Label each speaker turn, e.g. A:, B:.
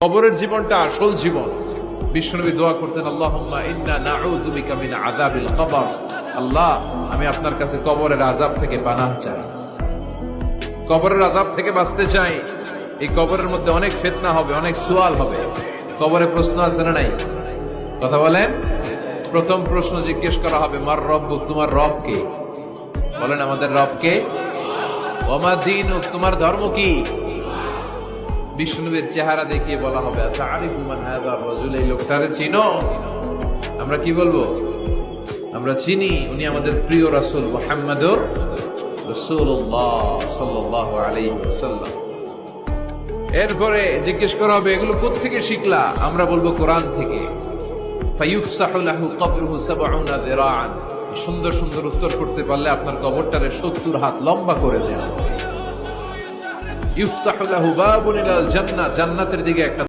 A: কবরের জীবনটা আসল জীবন। বিশ্বনবী দোয়া করতেন, আল্লাহুম্মা ইন্না নাউযু বিকা মিন আযাবিল কবর। আল্লাহ, আমি আপনার কাছে কবরের আযাব থেকে পানাহ চাই, কবরের আযাব থেকে বাঁচতে চাই। এই কবরের মধ্যে অনেক ফিতনা হবে, অনেক সুয়াল হবে। কবরে প্রশ্ন আছে না নাই? কথা বলেন। প্রথম প্রশ্ন জিজ্ঞেস করা হবে, মার রব্বুক, তোমার রব কে? বলেন, আমাদের রব কে? ওয়া মা দীনুক, তোমার ধর্ম কি? বিষ্ণুবীর চেহারা দেখিয়ে বলা হবে, তারিফু মান হাযা রাজুল, এই লোকটারে চিনো? আমরা কি বলবো? আমরা চিনি, উনি আমাদের প্রিয় রাসূল মুহাম্মদুর রাসূলুল্লাহ সাল্লাল্লাহু আলাইহি ওয়াসাল্লাম। এরপরে জিজ্ঞেস করা হবে, এগুলো কোত্থেকে শিখলা? আমরা বলবো, কোরআন থেকে। ফায়ুফসাহু লাহু কবরুহু ৭০ যিরাআন। সুন্দর সুন্দর উত্তর করতে পারলে আপনার কবরটারে ৭০ হাত লম্বা করে দেয়া। ইফতাহু লাহু বাবুন ইলাল জান্নাহ, জান্নাতের দিকে একটা